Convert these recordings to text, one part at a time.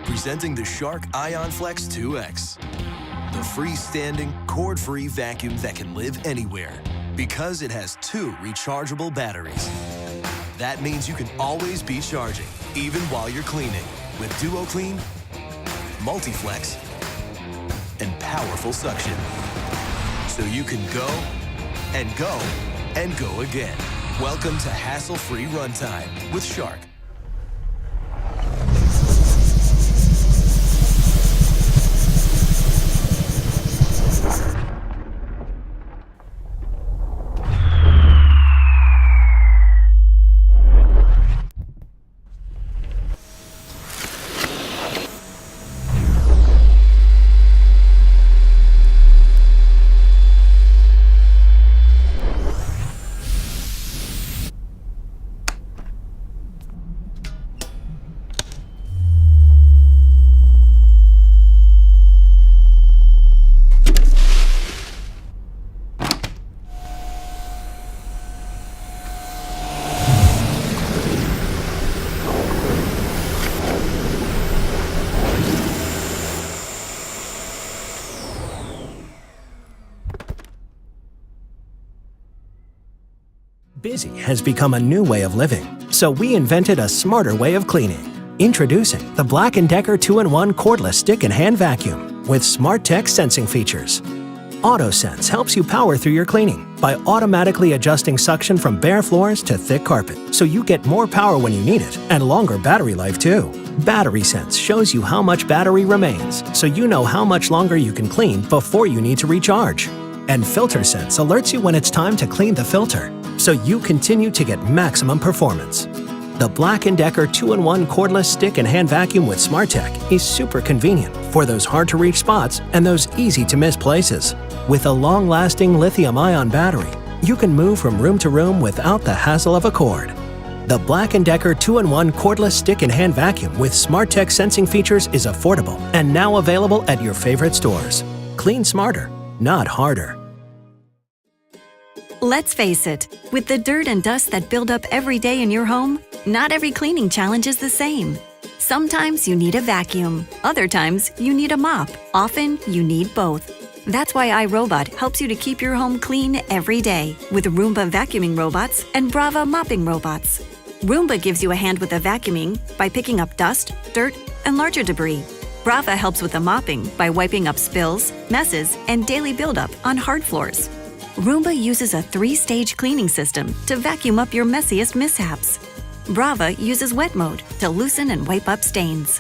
Presenting the Shark IonFlex 2X, the freestanding, cord-free vacuum that can live anywhere because it has 2 rechargeable batteries. That means you can always be charging, even while you're cleaning, with Duo Clean, Multi-Flex, and powerful suction. So you can go and go and go again. Welcome to hassle-free runtime with Shark. Busy has become a new way of living, so we invented a smarter way of cleaning. Introducing the Black & Decker 2-in-1 cordless stick and hand vacuum with SmartTech sensing features. AutoSense helps you power through your cleaning by automatically adjusting suction from bare floors to thick carpet, so you get more power when you need it and longer battery life too. BatterySense shows you how much battery remains, so you know how much longer you can clean before you need to recharge. And FilterSense alerts you when it's time to clean the filter, so you continue to get maximum performance. The Black & Decker 2-in-1 cordless stick and hand vacuum with SmartTech is super convenient for those hard-to-reach spots and those easy-to-miss places. With a long-lasting lithium-ion battery, you can move from room to room without the hassle of a cord. The Black & Decker 2-in-1 cordless stick and hand vacuum with SmartTech sensing features is affordable and now available at your favorite stores. Clean smarter, not harder. Let's face it, with the dirt and dust that build up every day in your home, not every cleaning challenge is the same. Sometimes you need a vacuum, other times you need a mop, often you need both. That's why iRobot helps you to keep your home clean every day with Roomba vacuuming robots and Brava mopping robots. Roomba gives you a hand with the vacuuming by picking up dust, dirt, and larger debris. Brava helps with the mopping by wiping up spills, messes, and daily buildup on hard floors. Roomba uses a 3-stage cleaning system to vacuum up your messiest mishaps. Brava uses wet mode to loosen and wipe up stains.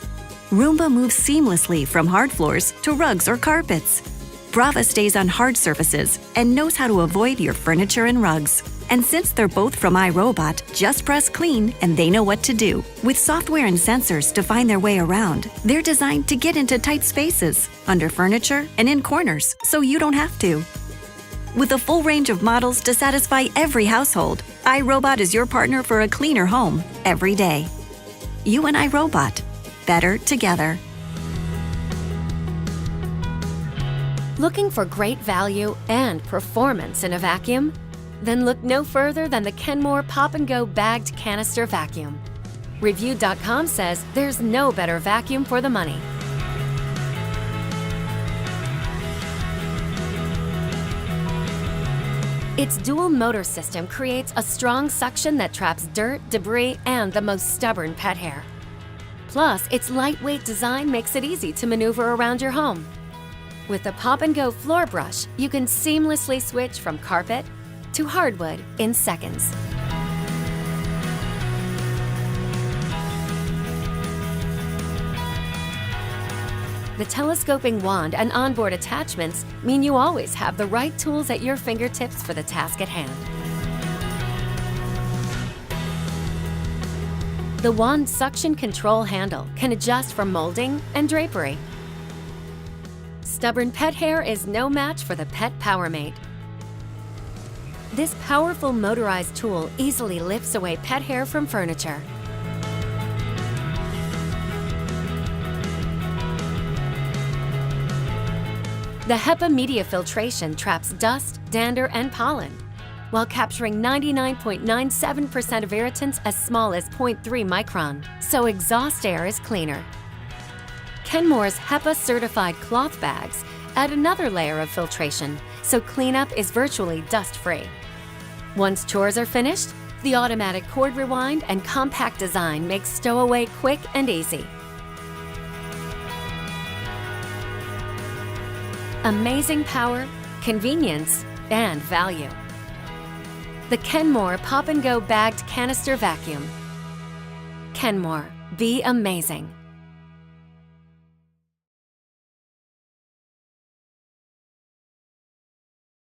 Roomba moves seamlessly from hard floors to rugs or carpets. Brava stays on hard surfaces and knows how to avoid your furniture and rugs. And since they're both from iRobot, just press clean and they know what to do. With software and sensors to find their way around, they're designed to get into tight spaces, under furniture, and in corners, so you don't have to. With a full range of models to satisfy every household, iRobot is your partner for a cleaner home every day. You and iRobot. Better together. Looking for great value and performance in a vacuum? Then look no further than the Kenmore Pop & Go Bagged Canister Vacuum. Review.com says there's no better vacuum for the money. Its dual motor system creates a strong suction that traps dirt, debris, and the most stubborn pet hair. Plus, its lightweight design makes it easy to maneuver around your home. With the Pop & Go floor brush, you can seamlessly switch from carpet to hardwood in seconds. The telescoping wand and onboard attachments mean you always have the right tools at your fingertips for the task at hand. The wand suction control handle can adjust for molding and drapery. Stubborn pet hair is no match for the Pet PowerMate. This powerful motorized tool easily lifts away pet hair from furniture. The HEPA media filtration traps dust, dander, and pollen, while capturing 99.97% of irritants as small as 0.3 micron, so exhaust air is cleaner. Kenmore's HEPA-certified cloth bags add another layer of filtration, so cleanup is virtually dust-free. Once chores are finished, the automatic cord rewind and compact design makes stowaway quick and easy. Amazing power, convenience, and value. The Kenmore Pop and Go Bagged Canister Vacuum. Kenmore, be amazing.